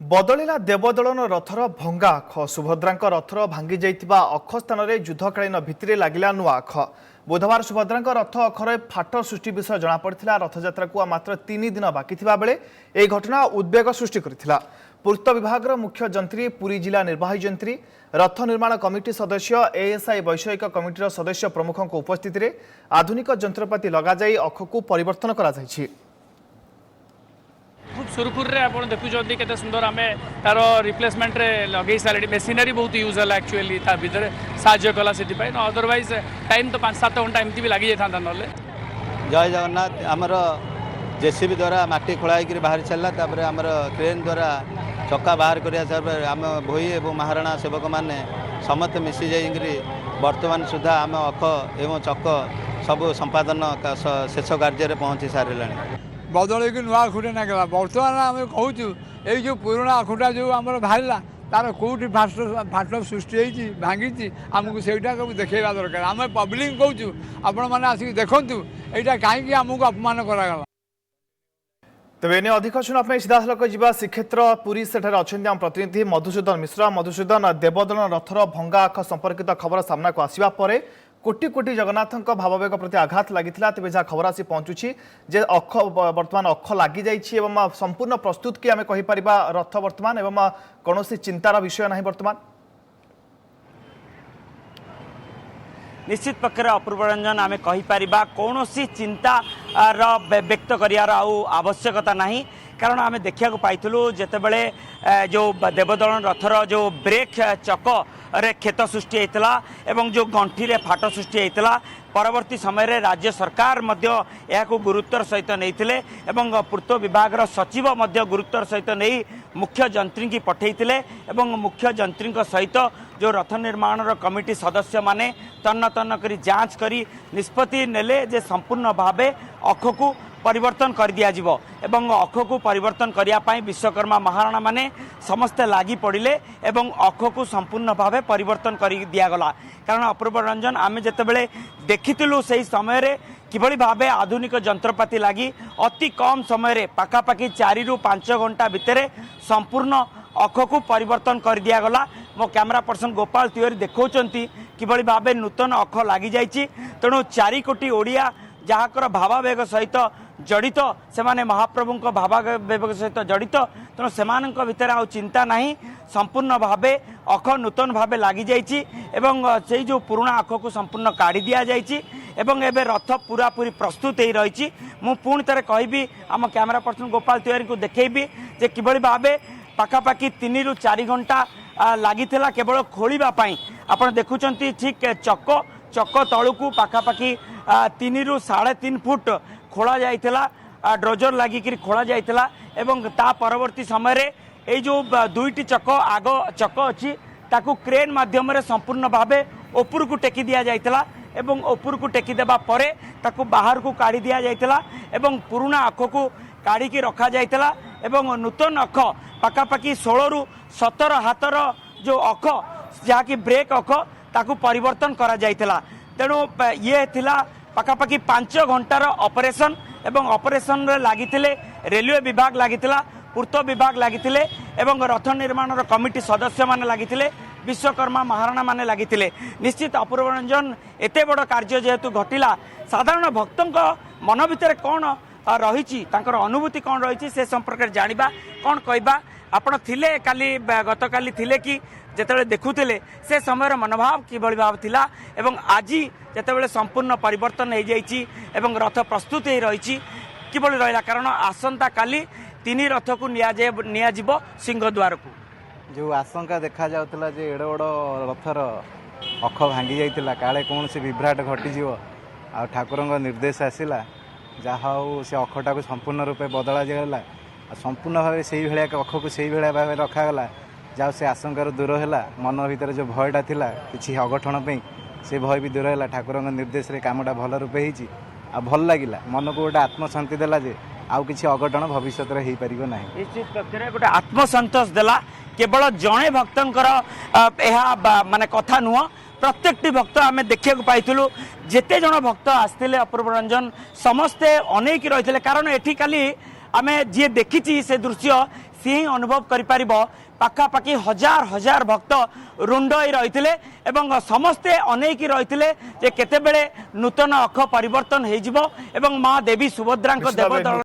बदलिला देवदलन rather भंगा अख सुभद्रांक rather भांगी जाइतिबा अख स्थान में युद्धकालीन भित्तिरे लागिला नुआ अख बुधवार सुभद्रांक रथ अखरे फाट सृष्टि विषय जनापड़ा रथयात्रा को मात्र 3 दिन बाकी थिबा बेले एही घटना उद्वेग सृष्टि करथिला। पूर्त विभाग मुख्य जंत्री पुरी जिला निर्वाही जंत्री रथ निर्माण कमिटी सदस्य एएसआई वैषयिक कमिटीर सदस्य प्रमुखों उपस्थित में आधुनिक जंत्रपाति लगाई अख को परिवर्तन करा जायछि। खूब सुरखुर रे आपण देखुछथि केते सुंदर आमे तार रिप्लेसमेंट रे लगेई सालडी मेसिनरी बहुत यूज हला एक्चुअली ता भीतर साहाय्य कला सेति पाई न अदरवाइज टाइम तो 5-7 घंटा एमती भी लागि जाथांता नले। जय जगन्नाथ आमर जेसीबी द्वारा माटी खोला होकर बाहर चलला तापर आमर क्रेन द्वारा चक्का बाहर करिया आम भोई एवं महाराणा सेवक मैंने समस्त मिसी जाइकरी वर्तमान सुधा आम अख एवं चक सब संपादन शेष कार्य पहुँची सारे बदल की नुआ अखुटा नागला बर्तमान आम कहूँ ये जो पुराणा अखुटा जो आम बाहर तार कौटी फाट सृष्टि भांगी आमको सेटा देखा दरकार आम पब्लिक कहूँ आपण मैंने आसिक देखूँ यहाँ कहीं आमको अपमान करागला। तेज इन अधिक शुणा सीधा सलख जा श्रीक्षेत्र पुरी सेठार अच्छा आम प्रतिनिधि मधुसूदन मिश्र। मधुसूदन देवदलन रथर भंगा अख संपर्कित खबर सामना को आसवा पर कोटी कोटी जगन्नाथ भाववेग प्रति आघात लगी तेज जहाँ खबर आसी पहुंचुची जे अख बर्तमान अख लगी जाइए संपूर्ण प्रस्तुत कि आम कहीपर रथ बर्तमान एवं कौन चिंतार विषय ना बर्तमान निश्चित पक्षर अपूर्व रंजन आम कहीपर कौन चिंता व्यक्त कर आवश्यकता नहीं कारण आम देखा पाइलु जितेबले जो देवदलन रथर जो ब्रेक चक रे क्षत सृष्टि होता एवं जो गंठी रे फाट सृष्टि होता परवर्ती समय रे राज्य सरकार यह गुरुत्वर सहित नहीं एवं पूर्त विभाग सचिव गुरुत्वर सहित नहीं मुख्य जंत्री की पठेइथिले एवं मुख्य जंत्री सहित जो रथ निर्माण कमिटी सदस्य माने तन्न तन्न करी जांच करी निष्पत्ति नेले जे संपूर्ण भावे अख को परिवर्तन कर दिया जिवो एवं अख को परिवर्तन करिया पाई विश्वकर्मा महाराणा माने समस्ते लागी पड़िले एवं अख को संपूर्ण भावे परिवर्तन कर दिया गला कारण अपूर्व रंजन आमे जेतेबेले देखिथिलु सेही समय रे किभली भावे आधुनिक जंत्रपाति लागी अति कम समय रे पाखापाखि 4 ରୁ 5 घंटा भितर संपूर्ण अख को परिवर्तन कर दिया गला। मो कैमरा पर्सन गोपाल तिवारी देखौचंती किभली भावे नूतन अख लागी जाइछि तेणु 4 कोटी ओडिया जहाँकर भावावेग सहित जड़ित से माने महाप्रभु भावावेग सहित जड़ित तेणु से भितर आ चिंता नहीं संपूर्ण भावे अख नूतन भावे लगी जाइए से जो पुराणा अख को संपूर्ण काढ़ी दि जाइए एवं रथ पूरा पूरी प्रस्तुत हो रही मु पुणी थे कहि आम कैमरा पर्सन गोपाल तिवारी को देखी जे किभली भावे पाखापाखि 3 ରୁ 4 घंटा लगी केवल खोलवाई आपड़ देखुं ठीक चक तलू पाखापाखि 3 ରୁ 3.5 फुट खोला जाइथिला ड्रोजर लागिक खोला जाइथिला एवं ता परवर्ती समय रे ए जो 2टी चक आग चक अच्छी ताकू क्रेन माध्यम रे संपूर्ण भावे ऊपर को टेकी दिया जाइथिला एवं ऊपर को टेकी देबा परे ताकू बाहर को काढ़ी दिया जाइथिला एवं पुराना अख को काढ़ी की रखा जाइथिला एवं नूतन अख पाखापाखि 16 ରୁ 17 हाथर जो अख जहाँकि ब्रेक अख ताकू परिवर्तन करा जाइथिला तेणु ये थिला पाखापाखि 5 घंटार ऑपरेशन एवं ऑपरेशन रे लागिथिले रेलवे विभाग लागिथिला पूर्त विभाग लागिथिले एवं रथ निर्माण कमिटी सदस्य माने लागिथिले विश्वकर्मा महाराणा माने लागिथिले। निश्चित अपूर्व रंजन एते बड़ कार्य जेहेतु घटिला साधारण भक्तों मन भितर कौन रही अनुभूति कौन रही से संपर्क जानिबा कौन कहबा आपण थिले काली गतकाली थिले कि जेतेबेले देखुथिले से समय मनोभाव किभली भाव थिला एवं आज जेतेबेले संपूर्ण परिवर्तन हो जाइछि एवं रथ प्रस्तुत हो रही किभली रहिला कारण आसंता काली 3 रथ को निया जिवो सिंहद्वार को जो आशंका देखा जाउतला जे एड़ बड़ रथर अख भांगी जाइतिला काले कौन से विभ्राट घटी आ ठाकुर निर्देश आसिला जहा से अखटा को संपूर्ण रूपे बदला जागला संपूर्ण भाव से भाया अख को से भाव रखागला जहाँ से आशंकार दूर है मन भीतर जो भयटा थिला किसी अघटन से भय भी दूर है ठाकुर निर्देश रे कामटा भल रूपे हो भल लगिला मन को गोटे आत्मशांति देला जे आउ किसी अघटन भविष्य में हो पार ना। निश्चित पक्ष गोटे आत्मसंतोष देला केवल जड़े भक्तर माने कथा नुह प्रत्येक भक्त आम देखा पाइलु जिते जन भक्त आसते अपूर्व रंजन समस्ते अनेक रही कारण एठी खाली आम जी देखी से दृश्य सी ही अनुभव करिपारिब पाखापाखि हजार हजार भक्त रुंड रही समस्ते अनेकी रही जे केतेबेले नूतन अख परिवर्तन हो माँ देवी सुभद्रा निश्चित देव भावे दल